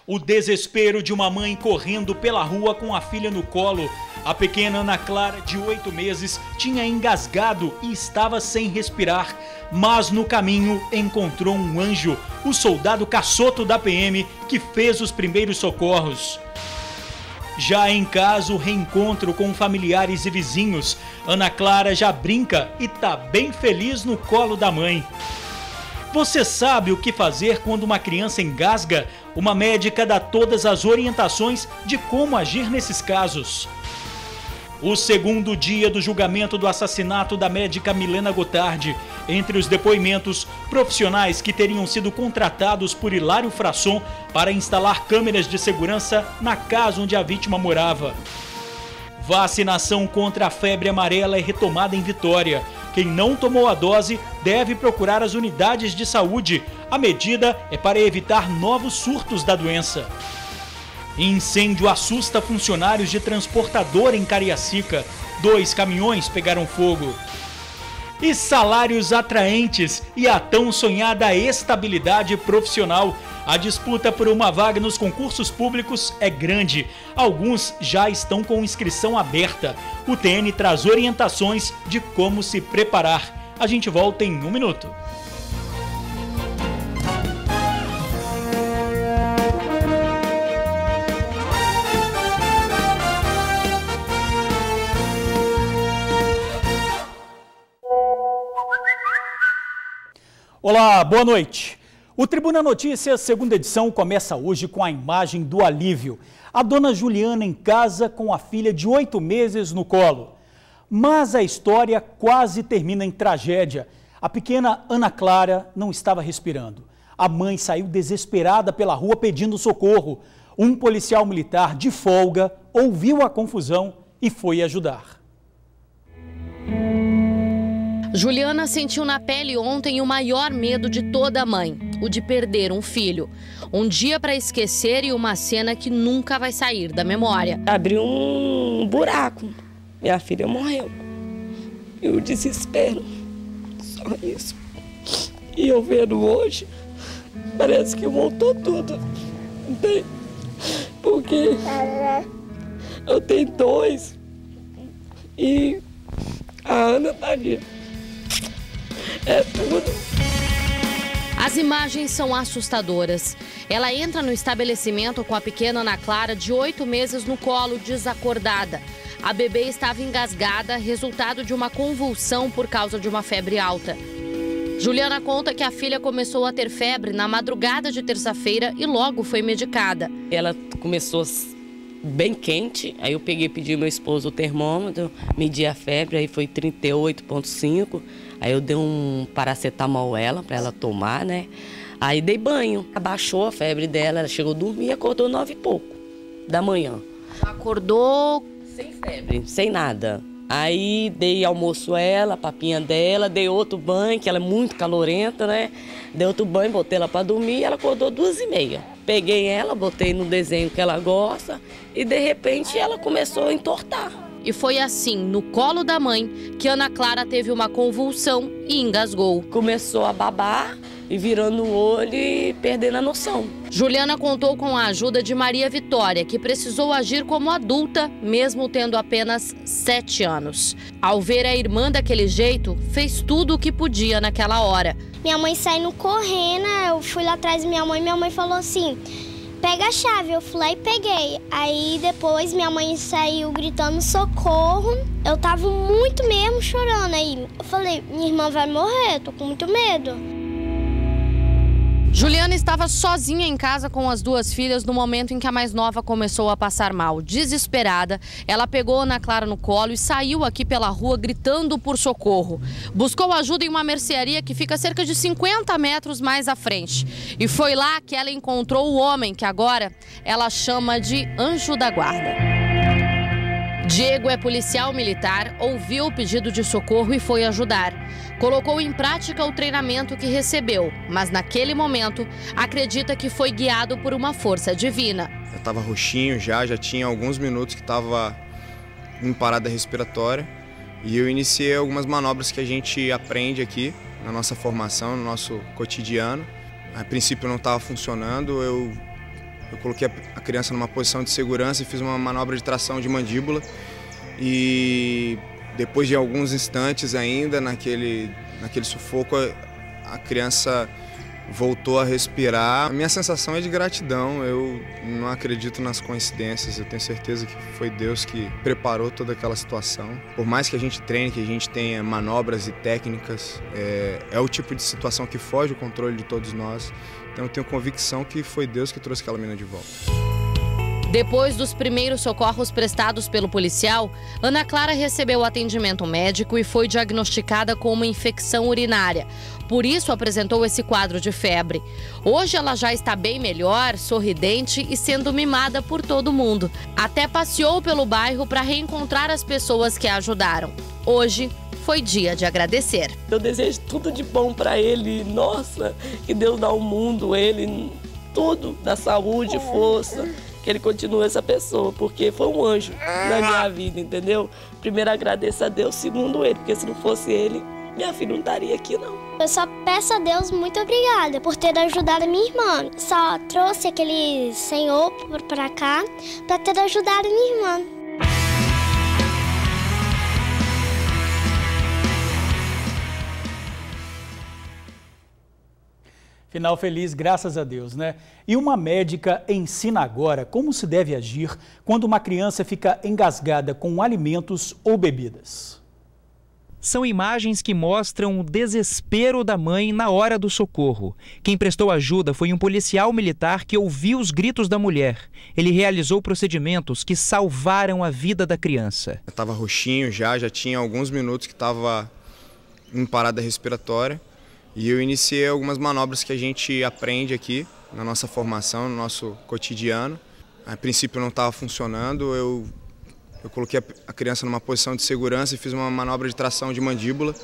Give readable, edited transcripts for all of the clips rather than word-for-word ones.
O desespero de uma mãe correndo pela rua com a filha no colo. A pequena Ana Clara, de 8 meses, tinha engasgado e estava sem respirar. Mas no caminho encontrou um anjo, o soldado caçoto da PM, que fez os primeiros socorros. Já em casa, o reencontro com familiares e vizinhos. Ana Clara já brinca e tá bem feliz no colo da mãe. Você sabe o que fazer quando uma criança engasga? Uma médica dá todas as orientações de como agir nesses casos. O segundo dia do julgamento do assassinato da médica Milena Gotardi. Entre os depoimentos, profissionais que teriam sido contratados por Hilário Frasson para instalar câmeras de segurança na casa onde a vítima morava. Vacinação contra a febre amarela é retomada em Vitória. Quem não tomou a dose deve procurar as unidades de saúde. A medida é para evitar novos surtos da doença. Incêndio assusta funcionários de transportadora em Cariacica. 2 caminhões pegaram fogo. E salários atraentes e a tão sonhada estabilidade profissional. A disputa por uma vaga nos concursos públicos é grande. Alguns já estão com inscrição aberta. O TN traz orientações de como se preparar. A gente volta em 1 minuto. Olá, boa noite. O Tribuna Notícias, segunda edição, começa hoje com a imagem do alívio. A dona Juliana em casa com a filha de 8 meses no colo. Mas a história quase termina em tragédia. A pequena Ana Clara não estava respirando. A mãe saiu desesperada pela rua pedindo socorro. Um policial militar de folga ouviu a confusão e foi ajudar. Juliana sentiu na pele ontem o maior medo de toda mãe, o de perder um filho. Um dia para esquecer e uma cena que nunca vai sair da memória. Abriu um buraco, minha filha morreu. E o desespero, só isso. E eu vendo hoje, parece que voltou tudo, entende? Porque eu tenho 2 e a Ana tá ali. É tudo. As imagens são assustadoras. Ela entra no estabelecimento com a pequena Ana Clara, de 8 meses, no colo, desacordada. A bebê estava engasgada, resultado de uma convulsão por causa de uma febre alta. Juliana conta que a filha começou a ter febre na madrugada de terça-feira e logo foi medicada. Ela começou bem quente, aí eu pedi meu esposo o termômetro, medi a febre, aí foi 38,5. Aí eu dei um paracetamol para ela tomar, né? Aí dei banho, abaixou a febre dela, ela chegou a dormir e acordou 9 e pouco da manhã. Acordou sem febre, sem nada. Aí dei almoço a ela, a papinha dela, dei outro banho, que ela é muito calorenta, né? Dei outro banho, botei ela para dormir e ela acordou 2h30. Peguei ela, botei no desenho que ela gosta e de repente ela começou a entortar. E foi assim, no colo da mãe, que Ana Clara teve uma convulsão e engasgou. Começou a babar e virando o olho e perdendo a noção. Juliana contou com a ajuda de Maria Vitória, que precisou agir como adulta, mesmo tendo apenas 7 anos. Ao ver a irmã daquele jeito, fez tudo o que podia naquela hora. Minha mãe saindo correndo, eu fui lá atrás da minha mãe falou assim: pega a chave, eu fui lá e peguei. Aí depois minha mãe saiu gritando socorro. Eu tava muito mesmo chorando. Aí eu falei, minha irmã vai morrer, tô com muito medo. Juliana estava sozinha em casa com as 2 filhas no momento em que a mais nova começou a passar mal. Desesperada, ela pegou Ana Clara no colo e saiu aqui pela rua gritando por socorro. Buscou ajuda em uma mercearia que fica cerca de 50 metros mais à frente. E foi lá que ela encontrou o homem que agora ela chama de anjo da guarda. Diego é policial militar, ouviu o pedido de socorro e foi ajudar. Colocou em prática o treinamento que recebeu, mas naquele momento acredita que foi guiado por uma força divina. Eu estava roxinho já tinha alguns minutos que estava em parada respiratória e eu iniciei algumas manobras que a gente aprende aqui na nossa formação, no nosso cotidiano. A princípio não estava funcionando, eu Eu coloquei a criança numa posição de segurança e fiz uma manobra de tração de mandíbula. E depois de alguns instantes ainda, naquele sufoco, a criança voltou a respirar. A minha sensação é de gratidão, eu não acredito nas coincidências, eu tenho certeza que foi Deus que preparou toda aquela situação. Por mais que a gente treine, que a gente tenha manobras e técnicas, é o tipo de situação que foge do controle de todos nós. Então eu tenho convicção que foi Deus que trouxe aquela menina de volta. Depois dos primeiros socorros prestados pelo policial, Ana Clara recebeu atendimento médico e foi diagnosticada com uma infecção urinária. Por isso apresentou esse quadro de febre. Hoje ela já está bem melhor, sorridente e sendo mimada por todo mundo. Até passeou pelo bairro para reencontrar as pessoas que a ajudaram. Hoje foi dia de agradecer. Eu desejo tudo de bom para ele. Nossa, que Deus dá ao mundo, ele tudo, da saúde, força. Que ele continue essa pessoa, porque foi um anjo na minha vida, entendeu? Primeiro agradeço a Deus, segundo ele, porque se não fosse ele, minha filha não estaria aqui, não. Eu só peço a Deus muito obrigada por ter ajudado a minha irmã. Só trouxe aquele senhor pra cá pra ter ajudado a minha irmã. Final feliz, graças a Deus, né? E uma médica ensina agora como se deve agir quando uma criança fica engasgada com alimentos ou bebidas. São imagens que mostram o desespero da mãe na hora do socorro. Quem prestou ajuda foi um policial militar que ouviu os gritos da mulher. Ele realizou procedimentos que salvaram a vida da criança. Eu estava roxinho já tinha alguns minutos que estava em parada respiratória. E eu iniciei algumas manobras que a gente aprende aqui na nossa formação, no nosso cotidiano. A princípio não estava funcionando, eu coloquei a criança numa posição de segurança e fiz uma manobra de tração de mandíbula.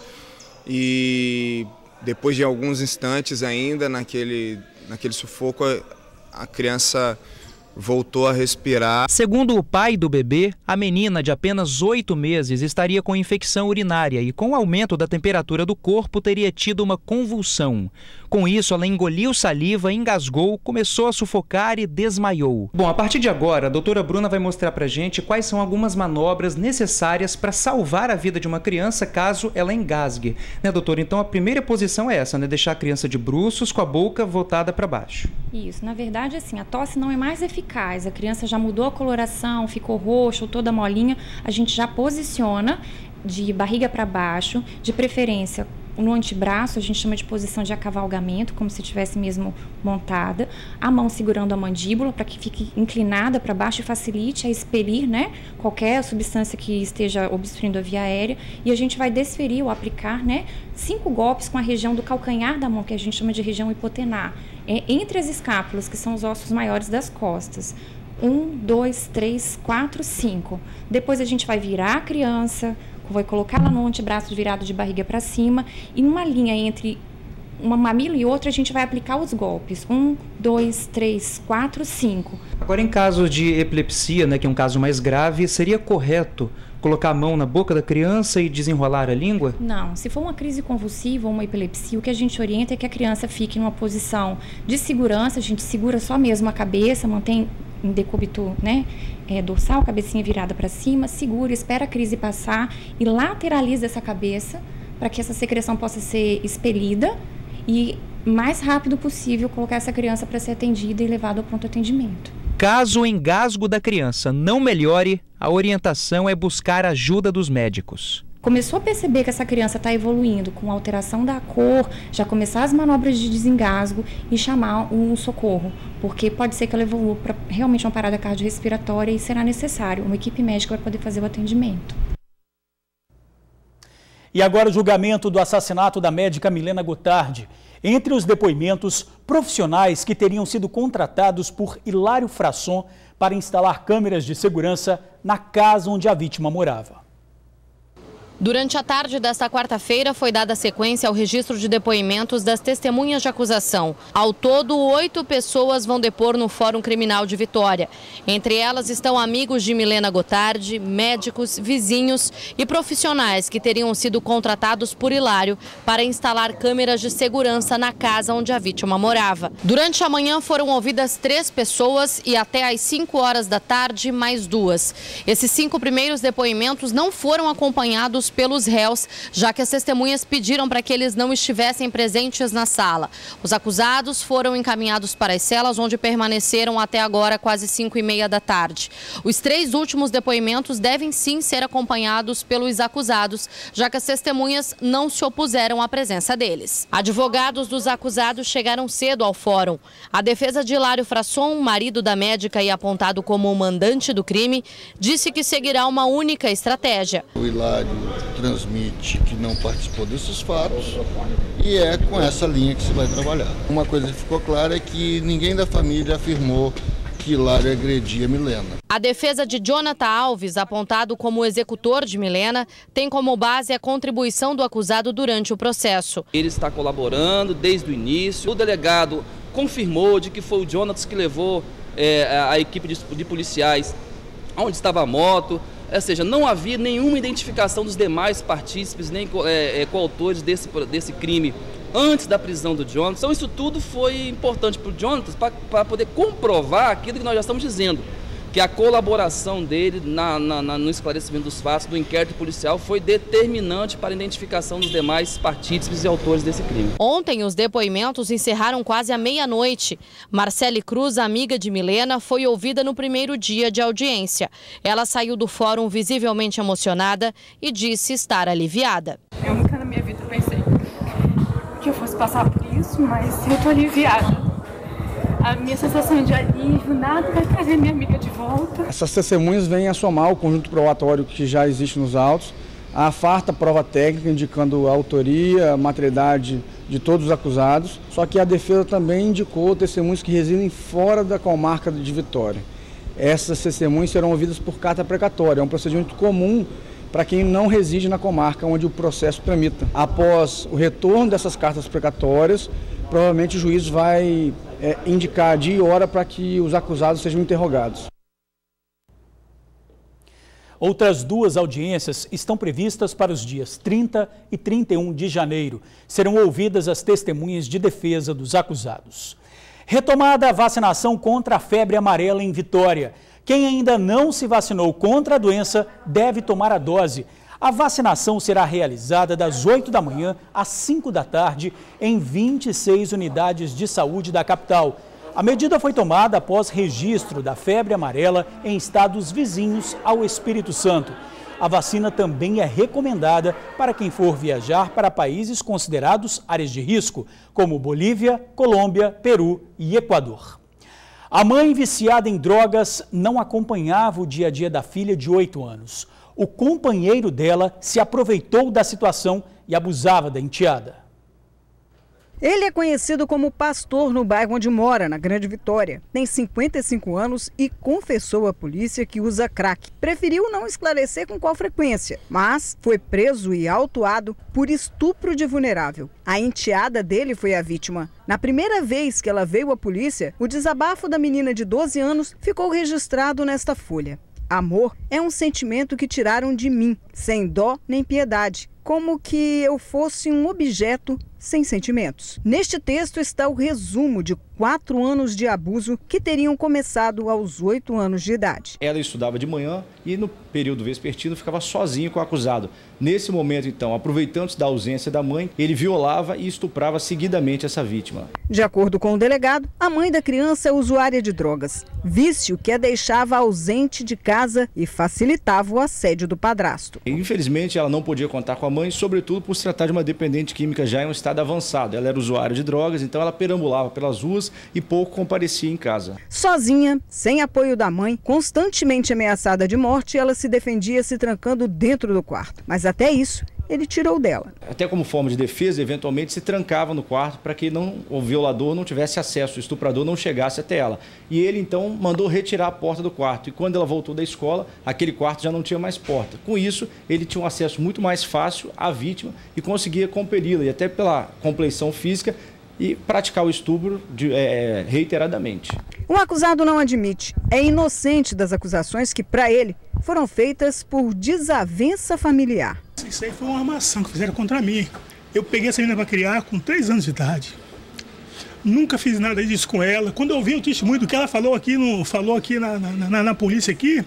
E depois de alguns instantes ainda, naquele sufoco, a criança voltou a respirar. Segundo o pai do bebê, a menina de apenas 8 meses estaria com infecção urinária e com o aumento da temperatura do corpo teria tido uma convulsão. Com isso, ela engoliu saliva, engasgou, começou a sufocar e desmaiou. Bom, a partir de agora, a doutora Bruna vai mostrar pra gente quais são algumas manobras necessárias para salvar a vida de uma criança caso ela engasgue. Né, doutora? Então a primeira posição é essa, né? Deixar a criança de bruços com a boca voltada para baixo. Isso, na verdade, assim, a tosse não é mais eficaz. A criança já mudou a coloração, ficou roxa, toda molinha. A gente já posiciona de barriga para baixo, de preferência no antebraço, a gente chama de posição de acavalgamento, como se estivesse mesmo montada. A mão segurando a mandíbula para que fique inclinada para baixo e facilite a expelir, né, qualquer substância que esteja obstruindo a via aérea. E a gente vai desferir ou aplicar, né, 5 golpes com a região do calcanhar da mão, que a gente chama de região hipotenar, entre as escápulas, que são os ossos maiores das costas. 1, 2, 3, 4, 5. Depois a gente vai virar a criança, vai colocar ela no antebraço virado de barriga para cima e numa linha entre uma mamilo e outra a gente vai aplicar os golpes. 1, 2, 3, 4, 5. Agora, em caso de epilepsia, né, que é um caso mais grave, seria correto colocar a mão na boca da criança e desenrolar a língua? Não, se for uma crise convulsiva ou uma epilepsia, o que a gente orienta é que a criança fique numa posição de segurança, a gente segura só mesmo a cabeça, mantém em decúbito, né, dorsal, cabecinha virada para cima, segura, espera a crise passar e lateraliza essa cabeça para que essa secreção possa ser expelida e, mais rápido possível, colocar essa criança para ser atendida e levada ao pronto atendimento. Caso o engasgo da criança não melhore, a orientação é buscar a ajuda dos médicos. Começou a perceber que essa criança está evoluindo com alteração da cor, já começar as manobras de desengasgo e chamar um socorro, porque pode ser que ela evolua para realmente uma parada cardiorrespiratória e será necessário. Uma equipe médica vai poder fazer o atendimento. E agora o julgamento do assassinato da médica Milena Gotardi. Entre os depoimentos, profissionais que teriam sido contratados por Hilário Frasson para instalar câmeras de segurança na casa onde a vítima morava. Durante a tarde desta quarta-feira foi dada sequência ao registro de depoimentos das testemunhas de acusação. Ao todo, 8 pessoas vão depor no Fórum Criminal de Vitória. Entre elas estão amigos de Milena Gotardi, médicos, vizinhos e profissionais que teriam sido contratados por Hilário para instalar câmeras de segurança na casa onde a vítima morava. Durante a manhã foram ouvidas 3 pessoas e até às 5 horas da tarde mais 2. Esses 5 primeiros depoimentos não foram acompanhados pelos réus, já que as testemunhas pediram para que eles não estivessem presentes na sala. Os acusados foram encaminhados para as celas, onde permaneceram até agora quase 5h30 da tarde. Os 3 últimos depoimentos devem sim ser acompanhados pelos acusados, já que as testemunhas não se opuseram à presença deles. Advogados dos acusados chegaram cedo ao fórum. A defesa de Hilário Frasson, marido da médica e apontado como o mandante do crime, disse que seguirá uma única estratégia. O Hilário transmite que não participou desses fatos e é com essa linha que se vai trabalhar. Uma coisa que ficou clara é que ninguém da família afirmou que Hilário agredia Milena. A defesa de Jonathan Alves, apontado como executor de Milena, tem como base a contribuição do acusado durante o processo. Ele está colaborando desde o início. O delegado confirmou de que foi o Jonathan que levou a equipe de policiais onde estava a moto. Ou seja, não havia nenhuma identificação dos demais partícipes, nem coautores desse crime antes da prisão do Jonathan. Então isso tudo foi importante para o Jonathan para poder comprovar aquilo que nós já estamos dizendo, que a colaboração dele no esclarecimento dos fatos do inquérito policial foi determinante para a identificação dos demais partícipes e autores desse crime. Ontem, os depoimentos encerraram quase à meia-noite. Marcele Cruz, amiga de Milena, foi ouvida no primeiro dia de audiência. Ela saiu do fórum visivelmente emocionada e disse estar aliviada. Eu nunca na minha vida pensei que eu fosse passar por isso, mas eu estou aliviada. A minha sensação de alívio, nada vai trazer minha amiga de volta. Essas testemunhas vêm a somar o conjunto probatório que já existe nos autos, a farta prova técnica indicando a autoria, a materialidade de todos os acusados, só que a defesa também indicou testemunhas que residem fora da comarca de Vitória. Essas testemunhas serão ouvidas por carta precatória, é um procedimento comum para quem não reside na comarca onde o processo tramita. Após o retorno dessas cartas precatórias, provavelmente o juiz vai indicar dia e hora para que os acusados sejam interrogados. Outras 2 audiências estão previstas para os dias 30 e 31 de janeiro. Serão ouvidas as testemunhas de defesa dos acusados. Retomada a vacinação contra a febre amarela em Vitória. Quem ainda não se vacinou contra a doença deve tomar a dose. A vacinação será realizada das 8 da manhã às 5 da tarde em 26 unidades de saúde da capital. A medida foi tomada após registro da febre amarela em estados vizinhos ao Espírito Santo. A vacina também é recomendada para quem for viajar para países considerados áreas de risco, como Bolívia, Colômbia, Peru e Equador. A mãe viciada em drogas não acompanhava o dia a dia da filha de 8 anos. O companheiro dela se aproveitou da situação e abusava da enteada. Ele é conhecido como pastor no bairro onde mora, na Grande Vitória. Tem 55 anos e confessou à polícia que usa crack. Preferiu não esclarecer com qual frequência, mas foi preso e autuado por estupro de vulnerável. A enteada dele foi a vítima. Na primeira vez que ela veio à polícia, o desabafo da menina de 12 anos ficou registrado nesta folha. Amor é um sentimento que tiraram de mim, sem dó nem piedade, como que eu fosse um objeto sem sentimentos. Neste texto está o resumo de 4 anos de abuso que teriam começado aos 8 anos de idade. Ela estudava de manhã e no período vespertino ficava sozinha com o acusado. Nesse momento, então, aproveitando-se da ausência da mãe, ele violava e estuprava seguidamente essa vítima. De acordo com o delegado, a mãe da criança é usuária de drogas, vício que a deixava ausente de casa e facilitava o assédio do padrasto. Infelizmente, ela não podia contar com a mãe, sobretudo por se tratar de uma dependente química já em um estado avançado. Ela era usuária de drogas, então ela perambulava pelas ruas e pouco comparecia em casa. Sozinha, sem apoio da mãe, constantemente ameaçada de morte, ela se defendia se trancando dentro do quarto. Mas até isso, ele tirou dela. Até como forma de defesa, eventualmente se trancava no quarto para que o violador não tivesse acesso, o estuprador não chegasse até ela. E ele então mandou retirar a porta do quarto. E quando ela voltou da escola, aquele quarto já não tinha mais porta. Com isso, ele tinha um acesso muito mais fácil à vítima e conseguia compeli-la, e até pela compleição física, e praticar o estupro reiteradamente. O acusado não admite, é inocente das acusações que, para ele, foram feitas por desavença familiar. Isso aí foi uma armação que fizeram contra mim. Eu peguei essa menina para criar com 3 anos de idade. Nunca fiz nada disso com ela. Quando eu ouvi o testemunho do que ela falou aqui, na polícia aqui,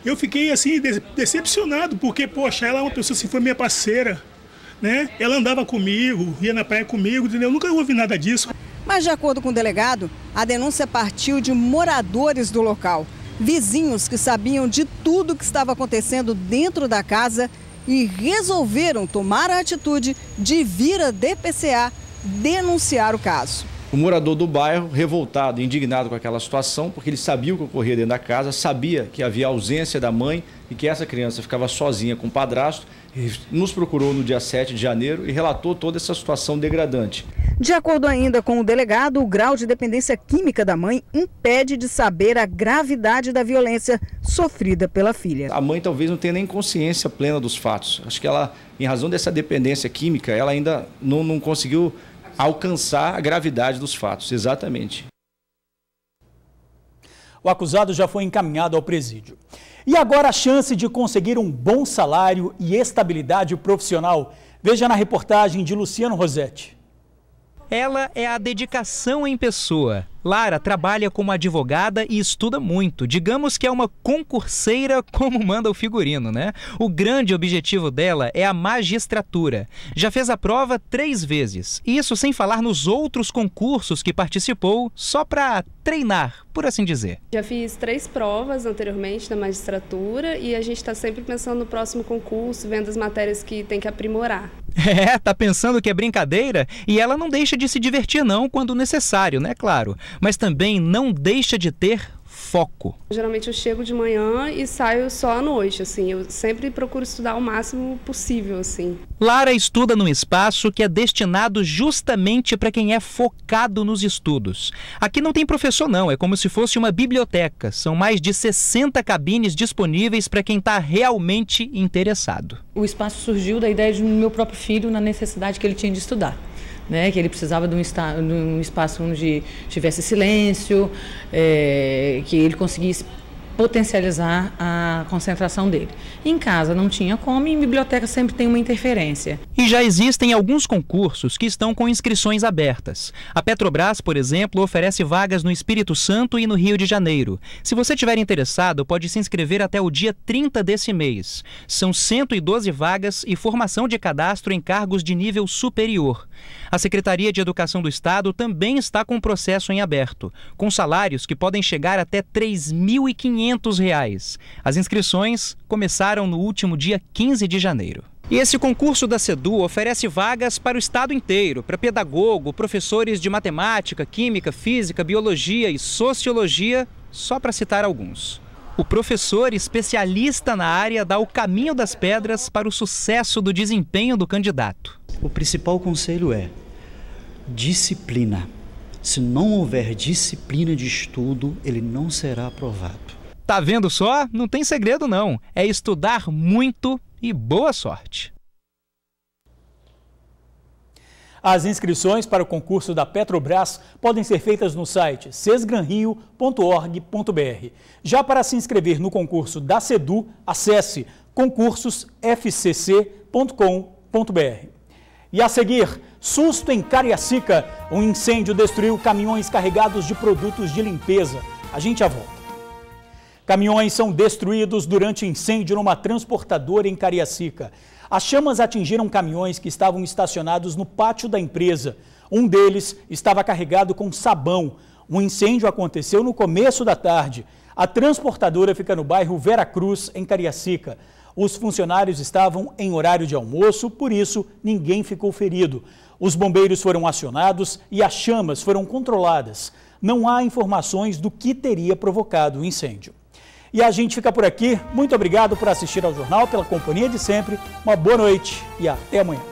eu fiquei assim decepcionado, porque, poxa, ela é uma pessoa assim, foi minha parceira, né? Ela andava comigo, ia na praia comigo, entendeu? Eu nunca ouvi nada disso. Mas, de acordo com o delegado, a denúncia partiu de moradores do local, vizinhos que sabiam de tudo que estava acontecendo dentro da casa e resolveram tomar a atitude de vir à DPCA denunciar o caso. O morador do bairro, revoltado e indignado com aquela situação, porque ele sabia o que ocorria dentro da casa, sabia que havia ausência da mãe e que essa criança ficava sozinha com o padrasto, nos procurou no dia 7 de janeiro e relatou toda essa situação degradante. De acordo ainda com o delegado, o grau de dependência química da mãe impede de saber a gravidade da violência sofrida pela filha. A mãe talvez não tenha nem consciência plena dos fatos. Acho que ela, em razão dessa dependência química, ela ainda não conseguiu alcançar a gravidade dos fatos, exatamente. O acusado já foi encaminhado ao presídio. E agora a chance de conseguir um bom salário e estabilidade profissional. Veja na reportagem de Luciano Rosetti. Ela é a dedicação em pessoa. Lara trabalha como advogada e estuda muito. Digamos que é uma concurseira, como manda o figurino, né? O grande objetivo dela é a magistratura. Já fez a prova 3 vezes. Isso sem falar nos outros concursos que participou, só para treinar, por assim dizer. Já fiz 3 provas anteriormente na magistratura e a gente está sempre pensando no próximo concurso, vendo as matérias que tem que aprimorar. Tá pensando que é brincadeira? E ela não deixa de se divertir não, quando necessário, né? Claro. Mas também não deixa de ter foco. Geralmente eu chego de manhã e saio só à noite, assim. Eu sempre procuro estudar o máximo possível, assim. Lara estuda num espaço que é destinado justamente para quem é focado nos estudos. Aqui não tem professor não, é como se fosse uma biblioteca. São mais de 60 cabines disponíveis para quem está realmente interessado. O espaço surgiu da ideia do meu próprio filho, na necessidade que ele tinha de estudar. Né, que ele precisava de um espaço onde tivesse silêncio, que ele conseguisse potencializar a concentração dele. Em casa não tinha como e em biblioteca sempre tem uma interferência. E já existem alguns concursos que estão com inscrições abertas. A Petrobras, por exemplo, oferece vagas no Espírito Santo e no Rio de Janeiro. Se você estiver interessado, pode se inscrever até o dia 30 desse mês. São 112 vagas e formação de cadastro em cargos de nível superior. A Secretaria de Educação do Estado também está com um processo em aberto, com salários que podem chegar até R$ 3.500. As inscrições começaram no último dia 15 de janeiro. E esse concurso da SEDU oferece vagas para o estado inteiro, para pedagogo, professores de matemática, química, física, biologia e sociologia, só para citar alguns. O professor especialista na área dá o caminho das pedras para o sucesso do desempenho do candidato. O principal conselho é disciplina. Se não houver disciplina de estudo, ele não será aprovado. Tá vendo só? Não tem segredo não. É estudar muito e boa sorte. As inscrições para o concurso da Petrobras podem ser feitas no site sesgranrio.org.br. Já para se inscrever no concurso da SEDU, acesse concursosfcc.com.br. E a seguir, susto em Cariacica. Um incêndio destruiu caminhões carregados de produtos de limpeza. A gente já volta. Caminhões são destruídos durante incêndio numa transportadora em Cariacica. As chamas atingiram caminhões que estavam estacionados no pátio da empresa. Um deles estava carregado com sabão. O incêndio aconteceu no começo da tarde. A transportadora fica no bairro Vera Cruz, em Cariacica. Os funcionários estavam em horário de almoço, por isso ninguém ficou ferido. Os bombeiros foram acionados e as chamas foram controladas. Não há informações do que teria provocado o incêndio. E a gente fica por aqui. Muito obrigado por assistir ao jornal, pela companhia de sempre. Uma boa noite e até amanhã.